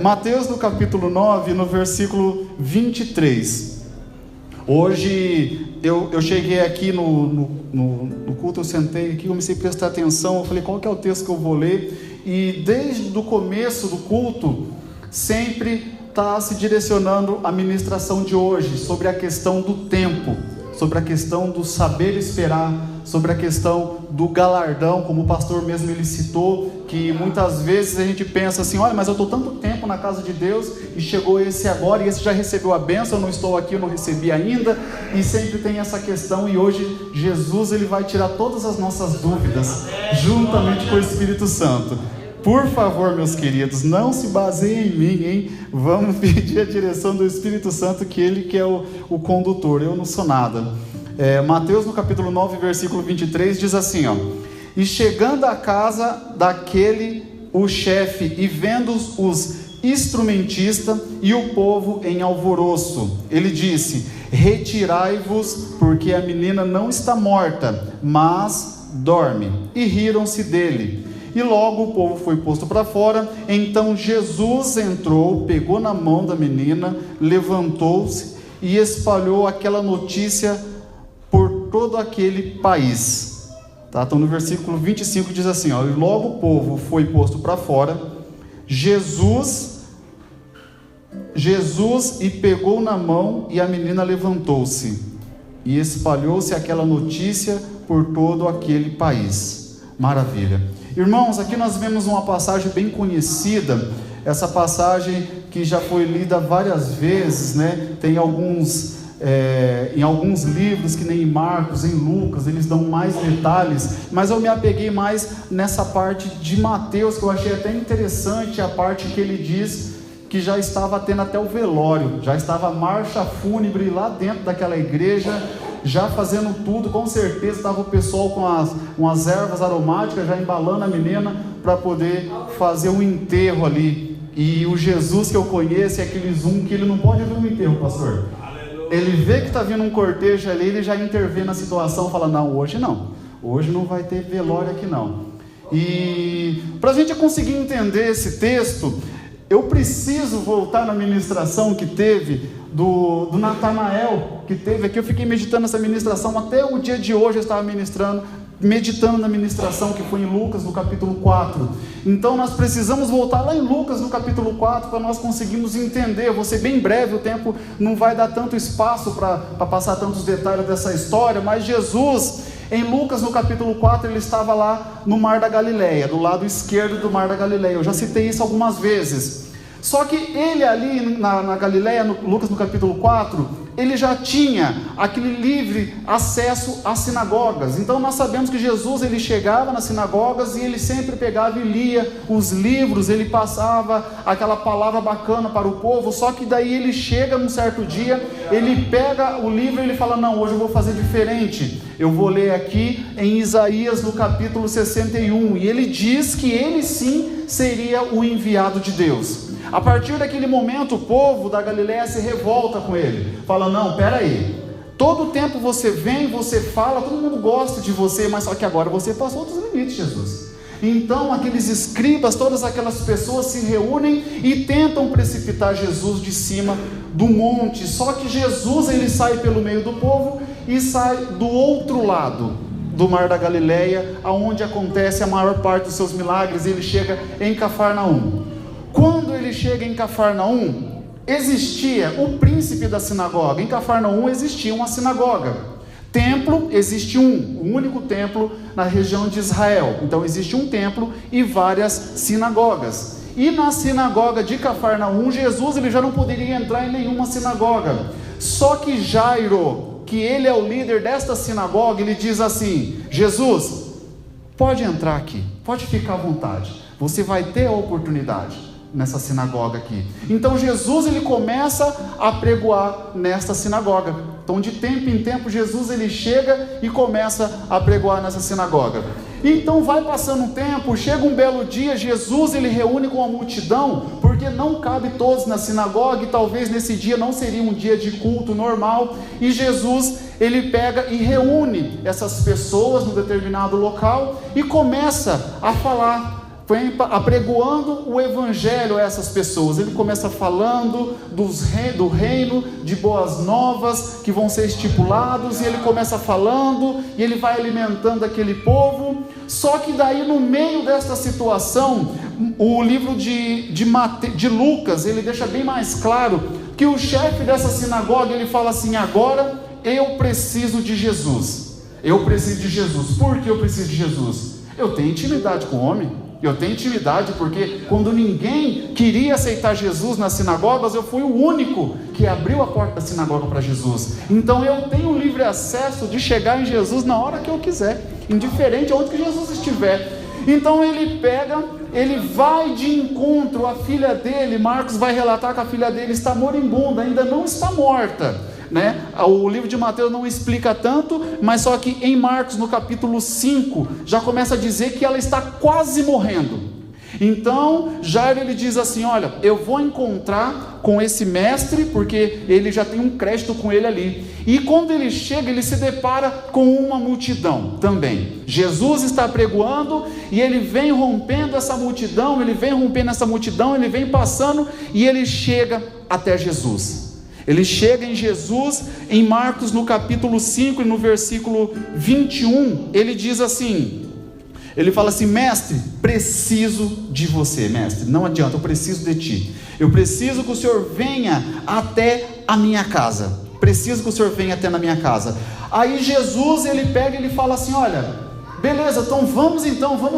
Mateus no capítulo 9, no versículo 23. Hoje eu cheguei aqui no culto, eu sentei aqui, comecei a prestar atenção, eu falei, qual que é o texto que eu vou ler? E desde o começo do culto, sempre está se direcionando a ministração de hoje, sobre a questão do tempo, sobre a questão do saber esperar, sobre a questão do galardão, como o pastor mesmo ele citou, que muitas vezes a gente pensa assim, olha, mas eu estou tanto tempo na casa de Deus, e chegou esse agora, e esse já recebeu a bênção, eu não estou aqui, eu não recebi ainda, e sempre tem essa questão, e hoje Jesus ele vai tirar todas as nossas dúvidas, juntamente com o Espírito Santo. Por favor, meus queridos, não se baseiem em mim, hein? Vamos pedir a direção do Espírito Santo, que ele que é o condutor, eu não sou nada. Mateus no capítulo 9, versículo 23, diz assim, ó: E chegando à casa daquele, o chefe, e vendo os instrumentistas e o povo em alvoroço, ele disse, retirai-vos, porque a menina não está morta, mas dorme. E riram-se dele. E logo o povo foi posto para fora. Então Jesus entrou, pegou na mão da menina, levantou-se e espalhou aquela notícia por todo aquele país. Tá? Então no versículo 25 diz assim, ó, e logo o povo foi posto para fora, Jesus e pegou na mão, e a menina levantou-se, e espalhou-se aquela notícia por todo aquele país. Maravilha. Irmãos, aqui nós vemos uma passagem bem conhecida, essa passagem que já foi lida várias vezes, né? Tem em alguns livros, que nem em Marcos, em Lucas, eles dão mais detalhes, mas eu me apeguei mais nessa parte de Mateus, que eu achei até interessante, a parte que ele diz que já estava tendo até o velório, já estava a marcha fúnebre lá dentro daquela igreja, já fazendo tudo, com certeza estava o pessoal com umas ervas aromáticas, já embalando a menina, para poder fazer um enterro ali. E o Jesus que eu conheço é aquele que ele não pode ver um enterro, pastor. Ele vê que está vindo um cortejo ali, ele já intervém na situação, fala, não, hoje não vai ter velório aqui não. E para a gente conseguir entender esse texto, eu preciso voltar na ministração que teve do Natanael, que teve aqui. Eu fiquei meditando essa ministração até o dia de hoje. Eu estava meditando na ministração que foi em Lucas no capítulo 4. Então nós precisamos voltar lá em Lucas no capítulo 4 para nós conseguirmos entender. Vou ser bem breve, o tempo não vai dar tanto espaço para passar tantos detalhes dessa história, mas Jesus, em Lucas no capítulo 4, ele estava lá no Mar da Galileia, do lado esquerdo do Mar da Galileia. Eu já citei isso algumas vezes. Só que ele ali na Galileia, Lucas no capítulo 4, ele já tinha aquele livre acesso às sinagogas. Então nós sabemos que Jesus ele chegava nas sinagogas e ele sempre pegava e lia os livros, ele passava aquela palavra bacana para o povo. Só que daí ele chega num certo dia, ele pega o livro e ele fala, não, hoje eu vou fazer diferente, eu vou ler aqui em Isaías no capítulo 61, e ele diz que ele sim seria o enviado de Deus. A partir daquele momento, o povo da Galileia se revolta com ele, fala, não, peraí, todo tempo você vem, você fala, todo mundo gosta de você, mas só que agora você passou dos limites, Jesus. Então aqueles escribas, todas aquelas pessoas se reúnem e tentam precipitar Jesus de cima do monte. Só que Jesus ele sai pelo meio do povo e sai do outro lado do Mar da Galileia, aonde acontece a maior parte dos seus milagres. Ele chega em Cafarnaum. Quando ele chega em Cafarnaum, existia o príncipe da sinagoga. Em Cafarnaum existia uma sinagoga. Templo, existe o único templo na região de Israel. Então existe um templo e várias sinagogas. E na sinagoga de Cafarnaum, Jesus ele já não poderia entrar em nenhuma sinagoga. Só que Jairo, que ele é o líder desta sinagoga, ele diz assim, Jesus, pode entrar aqui, pode ficar à vontade, você vai ter a oportunidade nessa sinagoga aqui. Então Jesus ele começa a pregoar nesta sinagoga. Então de tempo em tempo Jesus ele chega e começa a pregoar nessa sinagoga. Então vai passando um tempo, chega um belo dia, Jesus ele reúne com a multidão, porque não cabe todos na sinagoga, e talvez nesse dia não seria um dia de culto normal, e Jesus ele pega e reúne essas pessoas num determinado local e começa a falar apregoando o evangelho a essas pessoas. Ele começa falando do reino, de boas novas que vão ser estipulados, e ele começa falando, e ele vai alimentando aquele povo. Só que daí, no meio desta situação, o livro de Lucas, ele deixa bem mais claro, que o chefe dessa sinagoga, ele fala assim: agora eu preciso de Jesus. Eu preciso de Jesus. Por que eu preciso de Jesus? Eu tenho intimidade com o homem. Eu tenho intimidade porque quando ninguém queria aceitar Jesus nas sinagogas, eu fui o único que abriu a porta da sinagoga para Jesus. Então eu tenho livre acesso de chegar em Jesus na hora que eu quiser, indiferente aonde que Jesus estiver. Então ele vai de encontro à filha dele. Marcos vai relatar que a filha dele está moribunda, ainda não está morta, né? O livro de Mateus não explica tanto, mas só que em Marcos, no capítulo 5, já começa a dizer que ela está quase morrendo. Então Jairo, ele diz assim: olha, eu vou encontrar com esse mestre, porque ele já tem um crédito com ele ali. E quando ele chega, ele se depara com uma multidão também. Jesus está apregoando, e ele vem rompendo essa multidão, ele vem passando, e ele chega até Jesus. Ele chega em Jesus, em Marcos, no capítulo 5 e no versículo 21, ele diz assim, ele fala assim: mestre, preciso de você, mestre, não adianta, eu preciso de ti, eu preciso que o Senhor venha até a minha casa, preciso que o Senhor venha até na minha casa. Aí Jesus, ele pega e ele fala assim: olha, beleza, então vamos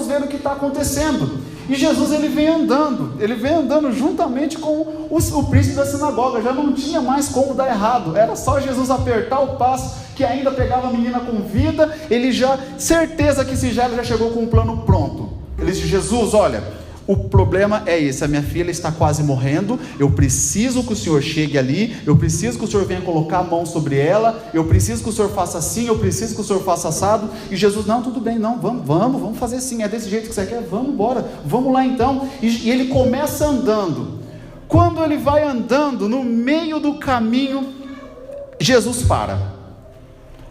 ver o que está acontecendo. E Jesus, ele vem andando juntamente com o príncipe da sinagoga. Já não tinha mais como dar errado, era só Jesus apertar o passo, que ainda pegava a menina com vida. Ele já, certeza que esse Jairo já chegou com um plano pronto. Ele disse: Jesus, olha, o problema é esse, a minha filha está quase morrendo, eu preciso que o Senhor chegue ali, eu preciso que o Senhor venha colocar a mão sobre ela, eu preciso que o Senhor faça assim, eu preciso que o Senhor faça assado. E Jesus: não, tudo bem, não, vamos fazer assim, é desse jeito que você quer, vamos embora, vamos lá então. E ele começa andando. Quando ele vai andando, no meio do caminho, Jesus para,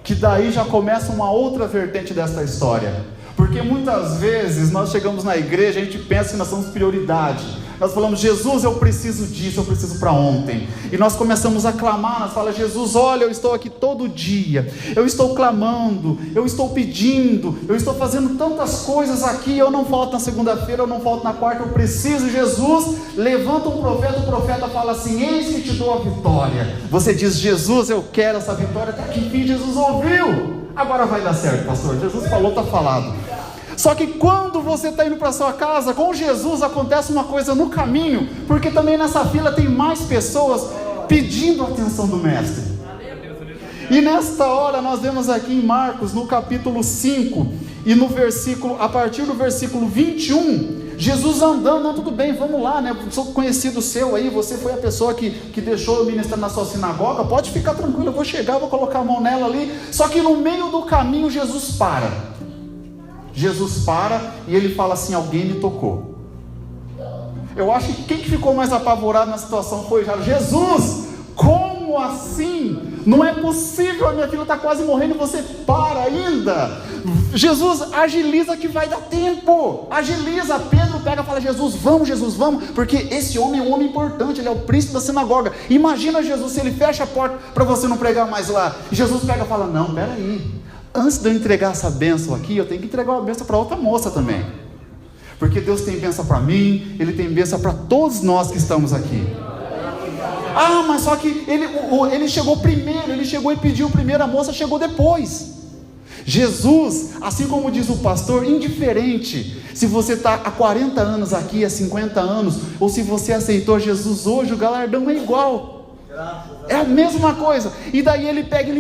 que daí já começa uma outra vertente dessa história. Porque muitas vezes nós chegamos na igreja, a gente pensa que nós somos prioridade. Nós falamos: Jesus, eu preciso disso, eu preciso para ontem. E nós começamos a clamar, nós falamos: Jesus, olha, eu estou aqui todo dia, eu estou clamando, eu estou pedindo, eu estou fazendo tantas coisas aqui, eu não falto na segunda-feira, eu não falto na quarta, eu preciso. Jesus levanta um profeta, o profeta fala assim: eis que te dou a vitória. Você diz: Jesus, eu quero essa vitória. Até que enfim Jesus ouviu. Agora vai dar certo, pastor, Jesus falou, está falado. Só que quando você está indo para sua casa, com Jesus acontece uma coisa no caminho, porque também nessa fila tem mais pessoas pedindo a atenção do mestre. E nesta hora nós vemos aqui em Marcos, no capítulo 5, e no versículo, a partir do versículo 21, Jesus andando: não, tudo bem, vamos lá, né? Sou conhecido seu aí, você foi a pessoa que deixou eu ministrar na sua sinagoga, pode ficar tranquilo, eu vou chegar, vou colocar a mão nela ali. Só que no meio do caminho Jesus para e ele fala assim: alguém me tocou. Eu acho que quem ficou mais apavorado na situação foi Jairo. Jesus, como assim? Não é possível, a minha filha está quase morrendo e você para ainda. Jesus, agiliza que vai dar tempo, agiliza. Pedro pega e fala: Jesus, vamos, porque esse homem é um homem importante, ele é o príncipe da sinagoga. Imagina Jesus, se ele fecha a porta para você não pregar mais lá. E Jesus pega e fala: não, peraí, antes de eu entregar essa bênção aqui, eu tenho que entregar uma bênção para outra moça também, porque Deus tem bênção para mim, Ele tem bênção para todos nós que estamos aqui. Ah, mas só que ele chegou primeiro, ele chegou e pediu primeiro, a moça chegou depois. Jesus, assim como diz o pastor, indiferente se você está há 40 anos aqui, há 50 anos, ou se você aceitou Jesus hoje, o galardão é igual, é a mesma coisa. E daí ele pega e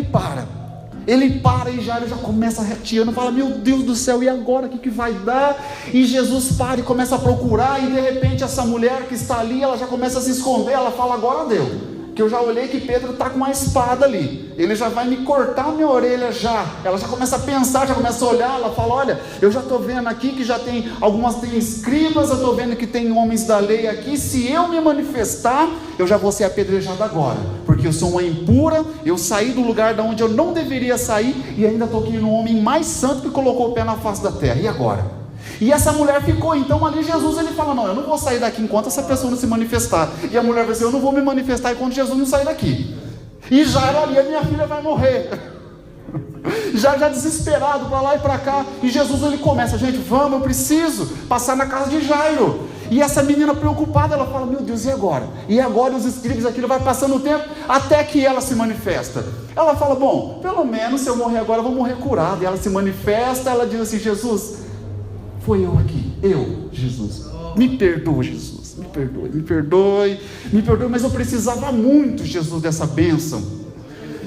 ele para, e Jairo já começa rateando, fala: meu Deus do céu, e agora o que vai dar? E Jesus para e começa a procurar, e de repente essa mulher que está ali, ela já começa a se esconder, ela fala: agora deu, que eu já olhei que Pedro está com uma espada ali, ele já vai me cortar minha orelha já. Ela já começa a pensar, já começa a olhar, ela fala: olha, eu já estou vendo aqui que já tem tem escribas, eu estou vendo que tem homens da lei aqui, se eu me manifestar, eu já vou ser apedrejado agora, porque eu sou uma impura, eu saí do lugar de onde eu não deveria sair, e ainda estou aqui no homem mais santo que colocou o pé na face da terra, e agora? E essa mulher ficou, então ali Jesus ele fala, não, eu não vou sair daqui enquanto essa pessoa não se manifestar. E a mulher vai dizer, eu não vou me manifestar enquanto Jesus não sair daqui. E Jairo ali, a minha filha vai morrer. Já desesperado para lá e para cá. E Jesus ele começa, gente, vamos, eu preciso passar na casa de Jairo. E essa menina preocupada, ela fala, meu Deus, e agora? E agora os escribas, aquilo vai passando o tempo, até que ela se manifesta. Ela fala, bom, pelo menos se eu morrer agora, eu vou morrer curado. E ela se manifesta, ela diz assim, Jesus, foi eu aqui, Jesus, me perdoa, Jesus, me perdoe, mas eu precisava muito, Jesus, dessa bênção.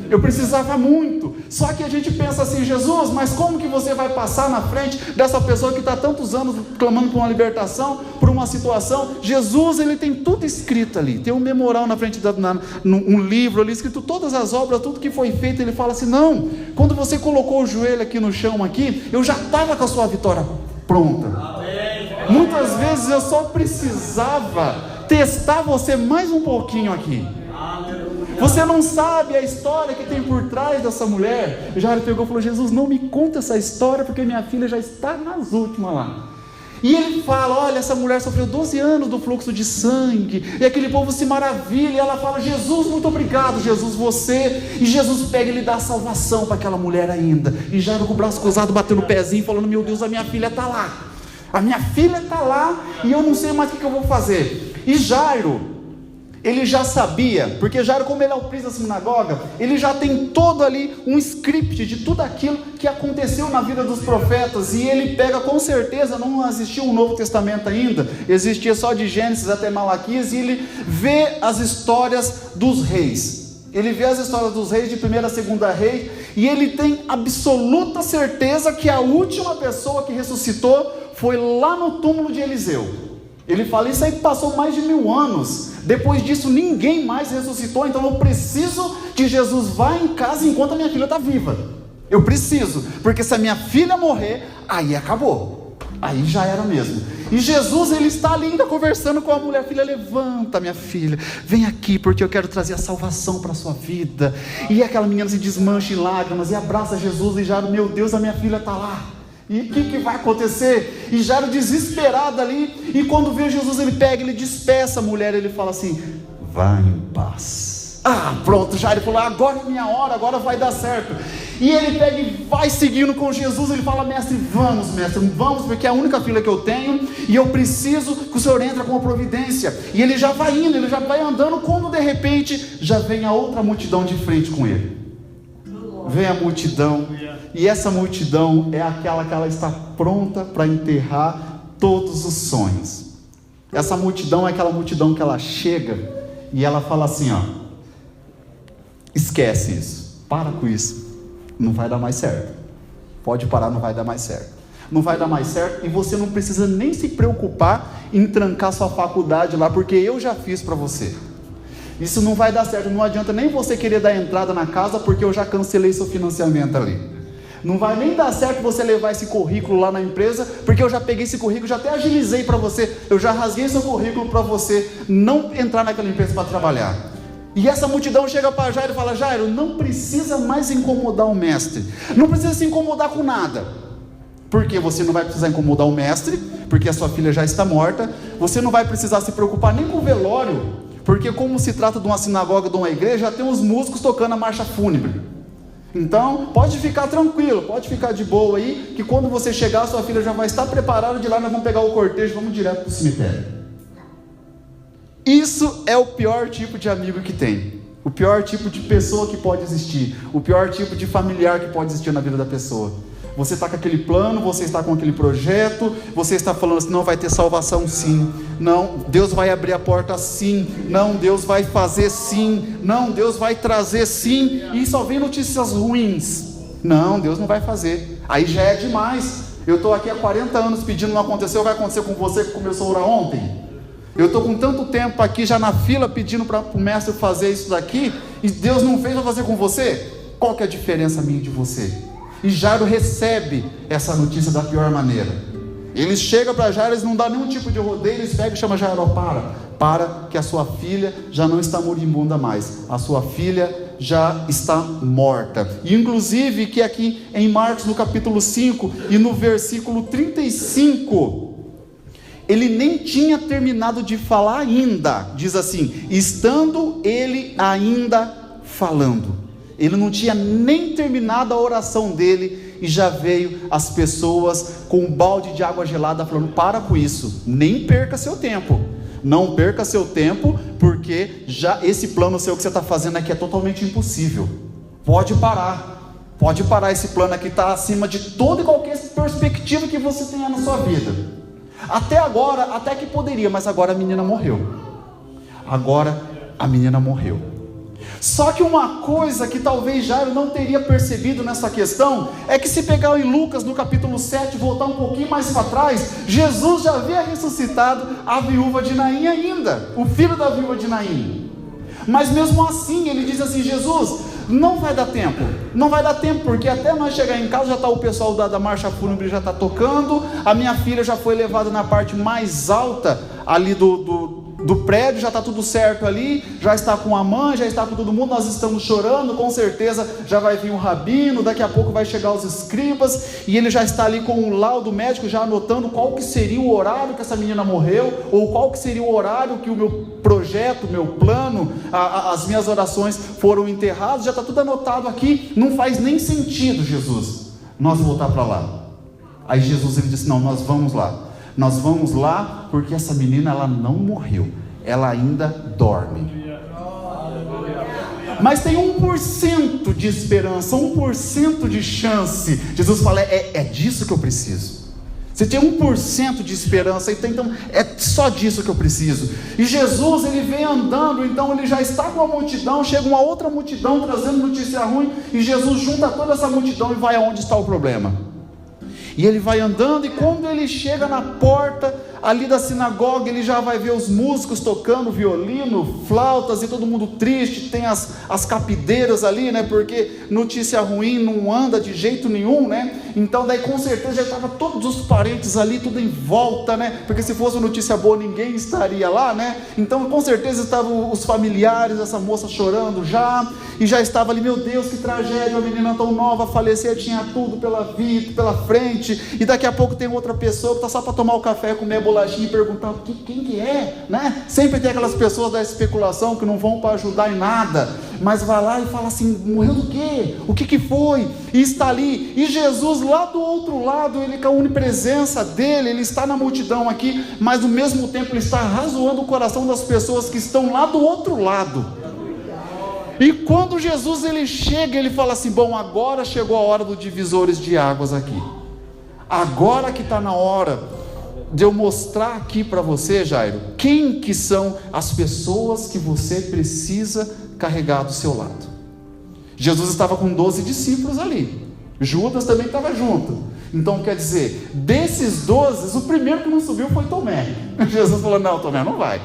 Eu precisava muito. Só que a gente pensa assim, Jesus, mas como que você vai passar na frente dessa pessoa que está há tantos anos clamando por uma libertação, por uma situação? Jesus, ele tem tudo escrito ali, tem um memorial na frente, um livro ali, escrito todas as obras, tudo que foi feito. Ele fala assim, não, quando você colocou o joelho aqui no chão aqui, eu já estava com a sua vitória pronta. Muitas vezes eu só precisava testar você mais um pouquinho aqui. Você não sabe a história que tem por trás dessa mulher. Jairo pegou e falou, Jesus, não me conta essa história, porque minha filha já está nas últimas lá. E ele fala, olha, essa mulher sofreu 12 anos do fluxo de sangue, e aquele povo se maravilha, e ela fala, Jesus, muito obrigado, Jesus, você. E Jesus pega e lhe dá salvação para aquela mulher ainda. E Jairo com o braço cruzado, batendo o pezinho, falando, meu Deus, a minha filha está lá. A minha filha está lá, e eu não sei mais o que eu vou fazer. E Jairo, ele já sabia, porque Jairo, como ele é o príncipe da sinagoga, ele já tem todo ali um script de tudo aquilo que aconteceu na vida dos profetas, e ele pega, com certeza, não existia um Novo Testamento ainda, existia só de Gênesis até Malaquias, e ele vê as histórias dos reis, ele vê as histórias dos reis, de 1ª a 2ª rei, e ele tem absoluta certeza que a última pessoa que ressuscitou foi lá no túmulo de Eliseu. Ele fala, isso aí passou mais de 1000 anos, depois disso ninguém mais ressuscitou, então eu preciso que Jesus vá em casa enquanto a minha filha está viva. Eu preciso, porque se a minha filha morrer, aí acabou, aí já era mesmo. E Jesus, ele está ali ainda conversando com a mulher, filha, levanta minha filha, vem aqui, porque eu quero trazer a salvação para a sua vida. E aquela menina se desmancha em lágrimas, e abraça Jesus, e já, meu Deus, a minha filha está lá. E o que vai acontecer? E Jairo desesperado ali, e quando vê Jesus, ele pega, ele despeça a mulher, ele fala assim, vá em paz. Ah, pronto, Jairo falou, agora é minha hora, agora vai dar certo. E ele pega e vai seguindo com Jesus, ele fala, mestre, vamos, porque é a única filha que eu tenho, e eu preciso que o Senhor entre com a providência. E ele já vai indo, ele já vai andando, quando de repente, já vem a outra multidão de frente com ele. Vem a multidão, e essa multidão é aquela que ela está pronta para enterrar todos os sonhos. Essa multidão é aquela multidão que ela chega e ela fala assim, ó, esquece isso, para com isso, não vai dar mais certo, pode parar, não vai dar mais certo, não vai dar mais certo, e você não precisa nem se preocupar em trancar sua faculdade lá, porque eu já fiz para você. Isso não vai dar certo, não adianta nem você querer dar entrada na casa, porque eu já cancelei seu financiamento ali. Não vai nem dar certo você levar esse currículo lá na empresa, porque eu já peguei esse currículo, já até agilizei para você, eu já rasguei seu currículo para você não entrar naquela empresa para trabalhar. E essa multidão chega para Jairo e fala, Jairo, não precisa mais incomodar o mestre, não precisa se incomodar com nada, porque você não vai precisar incomodar o mestre, porque a sua filha já está morta, você não vai precisar se preocupar nem com o velório, porque como se trata de uma sinagoga, de uma igreja, já tem os músicos tocando a marcha fúnebre. Então, pode ficar tranquilo, pode ficar de boa aí, que quando você chegar, sua filha já vai estar preparada, de lá nós vamos pegar o cortejo, vamos direto para o cemitério. Isso é o pior tipo de amigo que tem, o pior tipo de pessoa que pode existir, o pior tipo de familiar que pode existir na vida da pessoa. Você está com aquele plano, você está com aquele projeto, você está falando assim, não, vai ter salvação sim, não, Deus vai abrir a porta sim, não, Deus vai fazer sim, não, Deus vai trazer sim, e só vem notícias ruins. Não, Deus não vai fazer, aí já é demais. Eu estou aqui há 40 anos pedindo, não aconteceu, vai acontecer com você que começou a orar ontem? Eu estou com tanto tempo aqui já na fila pedindo para o mestre fazer isso daqui, e Deus não fez para fazer com você? Qual que é a diferença minha de você? E Jairo recebe essa notícia da pior maneira. Eles chegam para Jairo, eles não dão nenhum tipo de rodeio, eles pegam e chamam Jairo, para que a sua filha já não está moribunda mais, a sua filha já está morta. E inclusive que aqui em Marcos no capítulo 5 e no versículo 35, ele nem tinha terminado de falar ainda, diz assim, estando ele ainda falando, ele não tinha nem terminado a oração dele, e já veio as pessoas com um balde de água gelada falando, para com isso, nem perca seu tempo, não perca seu tempo, porque já esse plano seu que você está fazendo aqui é totalmente impossível, pode parar esse plano aqui, está acima de toda e qualquer perspectiva que você tenha na sua vida, até agora, até que poderia, mas agora a menina morreu, só que uma coisa que talvez Jairo não teria percebido nessa questão, é que se pegar em Lucas no capítulo 7, voltar um pouquinho mais para trás, Jesus já havia ressuscitado a viúva de Naim ainda, o filho da viúva de Naim, mas mesmo assim ele diz assim, Jesus, não vai dar tempo, porque até nós chegar em casa, já está o pessoal da marcha fúnebre já está tocando, a minha filha já foi levada na parte mais alta ali do prédio, já está tudo certo ali, já está com a mãe, já está com todo mundo, nós estamos chorando, com certeza já vai vir um rabino, daqui a pouco vai chegar os escribas, e ele já está ali com o laudo médico, já anotando qual que seria o horário que essa menina morreu, ou qual que seria o horário que o meu projeto, o meu plano, as minhas orações foram enterradas, já está tudo anotado aqui, não faz nem sentido, Jesus, nós voltar para lá. Aí Jesus ele disse, não, nós vamos lá, porque essa menina ela não morreu, ela ainda dorme. Mas tem 1% de esperança, 1% de chance. Jesus fala, é disso que eu preciso. Você tem 1% de esperança, então é só disso que eu preciso. E Jesus ele vem andando, então ele já está com a multidão, chega uma outra multidão trazendo notícia ruim, e Jesus junta toda essa multidão e vai aonde está o problema. E ele vai andando, e quando ele chega na porta ali da sinagoga, ele já vai ver os músicos tocando violino, flautas, e todo mundo triste, tem as capideiras ali, né, porque notícia ruim não anda de jeito nenhum, né, então daí com certeza já estavam todos os parentes ali, tudo em volta, né, porque se fosse notícia boa ninguém estaria lá, né, então com certeza estavam os familiares, essa moça chorando já, e já estava ali, meu Deus, que tragédia, uma menina tão nova falecer, tinha tudo pela frente, e daqui a pouco tem outra pessoa que está só para tomar o café, comer a bolachinha e perguntar quem que é, né? Sempre tem aquelas pessoas da especulação que não vão para ajudar em nada, mas vai lá e fala assim, morreu do quê? O que foi? E está ali, e Jesus lá do outro lado, ele com a onipresença dele, ele está na multidão aqui, mas ao mesmo tempo ele está razoando o coração das pessoas que estão lá do outro lado. E quando Jesus ele chega, ele fala assim, bom, agora chegou a hora dos divisores de águas aqui, agora que está na hora de eu mostrar aqui para você, Jairo, quem que são as pessoas que você precisa carregar do seu lado. Jesus estava com 12 discípulos ali, Judas também estava junto, então quer dizer, desses 12, o primeiro que não subiu foi Tomé. Jesus falou, não, Tomé não vai,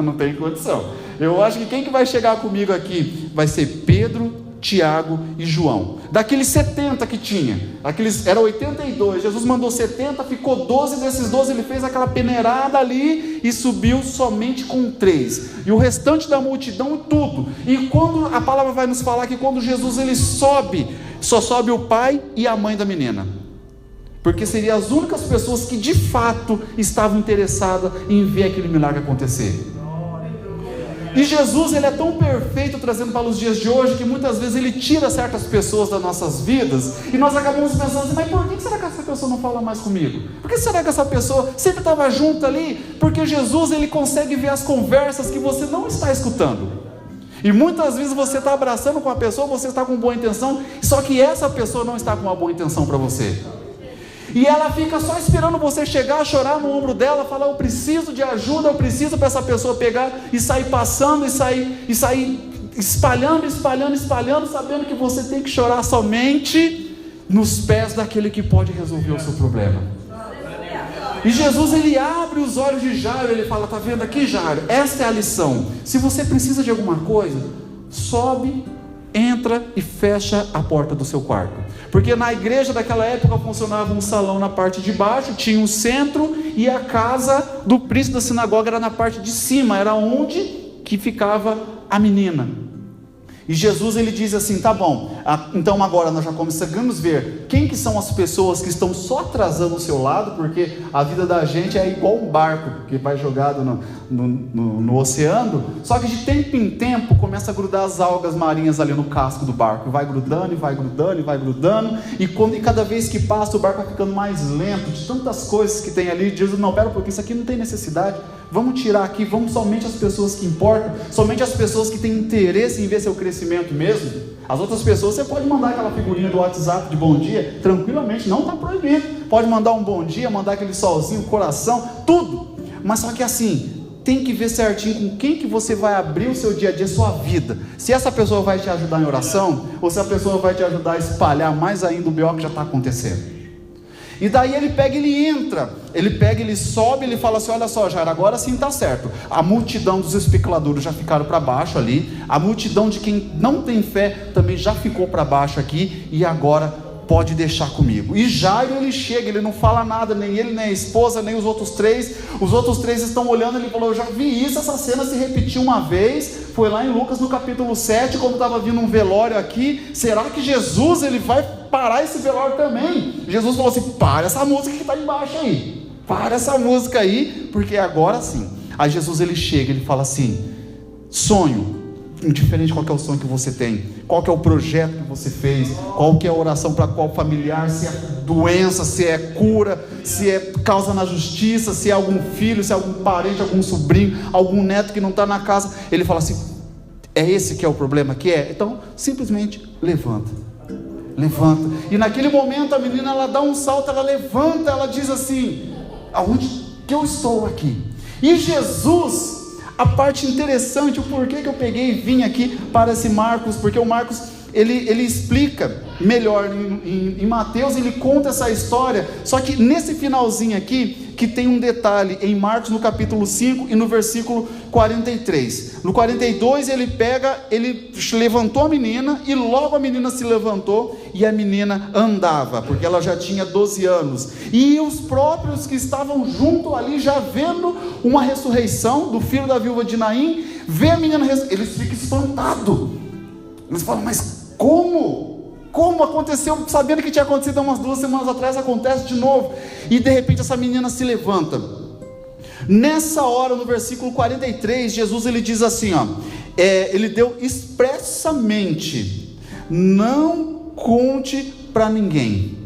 não tem condição, eu acho que quem que vai chegar comigo aqui, vai ser Pedro, Tiago e João, daqueles 70 que tinha, eram 82, Jesus mandou 70, ficou 12, desses 12 ele fez aquela peneirada ali, e subiu somente com 3, e o restante da multidão e tudo, e quando a palavra vai nos falar que quando Jesus ele sobe, só sobe o pai e a mãe da menina, porque seriam as únicas pessoas que de fato estavam interessadas em ver aquele milagre acontecer. E Jesus ele é tão perfeito trazendo para os dias de hoje, que muitas vezes ele tira certas pessoas das nossas vidas, e nós acabamos pensando assim, mas por que será que essa pessoa não fala mais comigo? Por que será que essa pessoa sempre estava junto ali? Porque Jesus ele consegue ver as conversas que você não está escutando, e muitas vezes você está abraçando com a pessoa, você está com boa intenção, só que essa pessoa não está com uma boa intenção para você, e ela fica só esperando você chegar, chorar no ombro dela, falar, eu preciso de ajuda, eu preciso, para essa pessoa pegar e sair passando, e sair espalhando, sabendo que você tem que chorar somente nos pés daquele que pode resolver o seu problema. E Jesus ele abre os olhos de Jairo, ele fala, está vendo aqui, Jairo, esta é a lição, se você precisa de alguma coisa, sobe, entra e fecha a porta do seu quarto, porque na igreja daquela época funcionava um salão na parte de baixo, tinha um centro, e a casa do príncipe da sinagoga era na parte de cima, era onde que ficava a menina. E Jesus ele diz assim, tá bom, então agora nós já conseguimos ver quem que são as pessoas que estão só atrasando o seu lado, porque a vida da gente é igual um barco que vai jogado no oceano, só que de tempo em tempo começa a grudar as algas marinhas ali no casco do barco, vai grudando, e vai grudando, e vai grudando, e cada vez que passa o barco vai ficando mais lento, de tantas coisas que tem ali. Jesus, não, pera um pouquinho, isso aqui não tem necessidade, vamos tirar aqui, vamos somente as pessoas que importam, somente as pessoas que têm interesse em ver seu crescimento mesmo. As outras pessoas, você pode mandar aquela figurinha do WhatsApp de bom dia, tranquilamente, não está proibido, pode mandar um bom dia, mandar aquele solzinho, coração, tudo, mas só que assim, tem que ver certinho com quem que você vai abrir o seu dia a dia, sua vida, se essa pessoa vai te ajudar em oração, ou se a pessoa vai te ajudar a espalhar mais ainda o B.O. que já está acontecendo. E daí ele pega, ele entra, ele sobe, ele fala assim, olha só, Jairo, agora sim está certo, a multidão dos especuladores já ficaram para baixo ali, a multidão de quem não tem fé também já ficou para baixo aqui, e agora pode deixar comigo. E Jairo, ele chega, ele não fala nada, nem ele, nem a esposa, nem os outros três estão olhando, ele falou, eu já vi isso, essa cena se repetiu uma vez, foi lá em Lucas no capítulo 7, quando estava vindo um velório aqui, será que Jesus, ele vai parar esse velório também? Jesus falou assim, para essa música que está embaixo aí, para essa música aí, porque agora sim. Aí Jesus, ele chega, ele fala assim, sonho, indiferente qual que é o sonho que você tem, qual que é o projeto que você fez, qual que é a oração para qual familiar, se é doença, se é cura, se é causa na justiça, se é algum filho, se é algum parente, algum sobrinho, algum neto que não está na casa, ele fala assim, é esse que é o problema, que é? Então simplesmente levanta, e naquele momento a menina, ela dá um salto, ela levanta, ela diz assim, aonde que eu estou aqui? E Jesus, a parte interessante, o porquê que eu peguei e vim aqui para esse Marcos, porque o Marcos, ele explica melhor em Mateus, ele conta essa história, só que nesse finalzinho aqui, que tem um detalhe, em Marcos no capítulo 5 e no versículo 43, no 42 ele levantou a menina, e logo a menina se levantou, e a menina andava, porque ela já tinha 12 anos, e os próprios que estavam junto ali, já vendo uma ressurreição do filho da viúva de Naim, vê a menina, eles ficam espantados, eles falam, mas como aconteceu, sabendo que tinha acontecido há umas 2 semanas atrás, acontece de novo, e de repente essa menina se levanta. Nessa hora, no versículo 43, Jesus ele diz assim, ele deu expressamente, não conte para ninguém,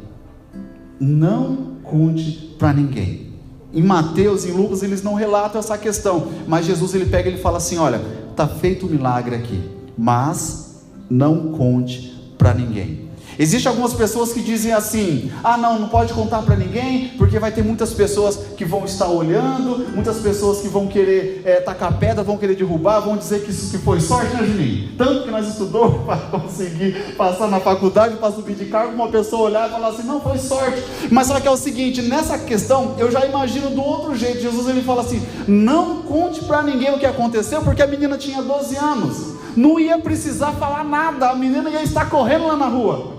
não conte para ninguém. Em Mateus e em Lucas eles não relatam essa questão, mas Jesus ele pega e ele fala assim, olha, está feito um milagre aqui, mas não conte para ninguém. Existem algumas pessoas que dizem assim, não pode contar para ninguém, porque vai ter muitas pessoas que vão estar olhando, muitas pessoas que vão querer tacar pedra, vão querer derrubar, vão dizer que isso que foi sorte, né, Juninho? Tanto que nós estudamos para conseguir passar na faculdade, para subir de cargo, uma pessoa olhar e falar assim, não, foi sorte. Mas só que é o seguinte, nessa questão, eu já imagino do outro jeito. Jesus ele fala assim, não conte para ninguém o que aconteceu, porque a menina tinha 12 anos, não ia precisar falar nada, a menina ia estar correndo lá na rua,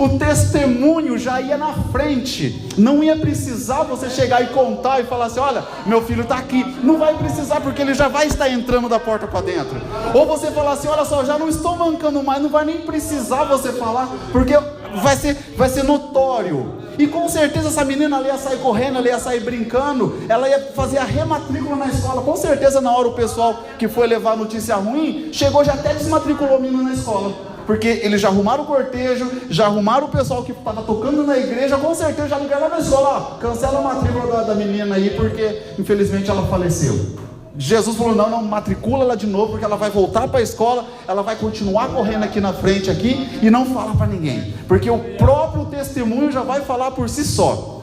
o testemunho já ia na frente, não ia precisar você chegar e contar e falar assim, olha, meu filho está aqui, não vai precisar, porque ele já vai estar entrando da porta para dentro. Ou você falar assim, olha só, já não estou mancando mais, não vai nem precisar você falar, porque vai ser notório. E com certeza essa menina ali ia sair correndo, ela ia sair brincando, ela ia fazer a rematrícula na escola. Com certeza na hora o pessoal que foi levar a notícia ruim, chegou, já até desmatriculou a menina na escola, porque eles já arrumaram o cortejo, já arrumaram o pessoal que estava tocando na igreja, com certeza já ligaram na escola, cancela a matrícula da menina aí, porque infelizmente ela faleceu. Jesus falou, não, matricula ela de novo, porque ela vai voltar para a escola, ela vai continuar correndo aqui na frente aqui, e não fala para ninguém, porque o próprio testemunho já vai falar por si só.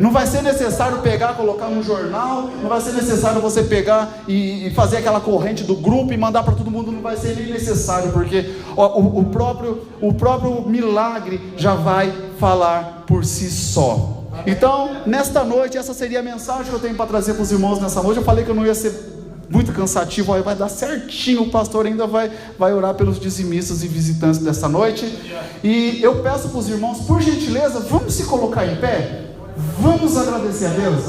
Não vai ser necessário pegar, colocar no jornal, não vai ser necessário você pegar e fazer aquela corrente do grupo e mandar para todo mundo, não vai ser nem necessário, porque o próprio milagre já vai falar por si só. Então, nesta noite, essa seria a mensagem que eu tenho para trazer para os irmãos nessa noite. Eu falei que eu não ia ser muito cansativo, aí vai dar certinho, o pastor ainda vai orar pelos dizimistas e visitantes dessa noite. E eu peço para os irmãos, por gentileza, vamos se colocar em pé, vamos agradecer a Deus.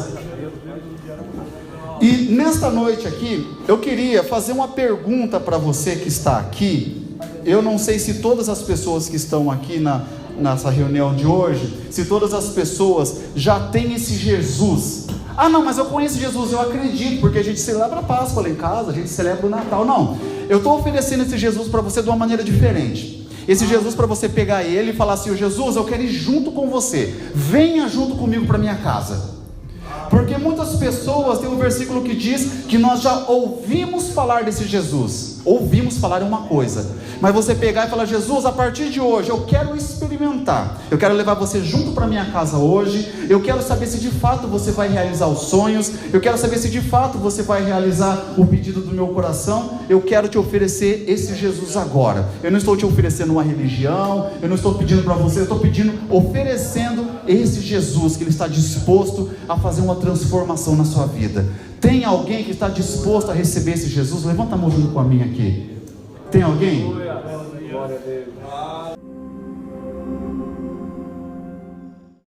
E nesta noite aqui, eu queria fazer uma pergunta para você que está aqui. Eu não sei se todas as pessoas que estão aqui nessa reunião de hoje, se todas as pessoas já têm esse Jesus. Ah não, mas eu conheço Jesus, eu acredito, porque a gente celebra a Páscoa lá em casa, a gente celebra o Natal. Não, eu estou oferecendo esse Jesus para você de uma maneira diferente. Esse Jesus para você pegar ele e falar assim: "Ô Jesus, eu quero ir junto com você, venha junto comigo para minha casa". Porque muitas pessoas, tem um versículo que diz que nós já ouvimos falar desse Jesus. Ouvimos falar uma coisa, mas você pegar e falar: "Jesus, a partir de hoje eu quero experimentar, eu quero levar você junto para minha casa hoje, eu quero saber se de fato você vai realizar os sonhos, eu quero saber se de fato você vai realizar o pedido do meu coração, eu quero te oferecer esse Jesus agora". Eu não estou te oferecendo uma religião, eu não estou pedindo para você, eu estou oferecendo esse Jesus, que ele está disposto a fazer uma transformação na sua vida. Tem alguém que está disposto a receber esse Jesus? Levanta a mão junto com a minha aqui. Tem alguém?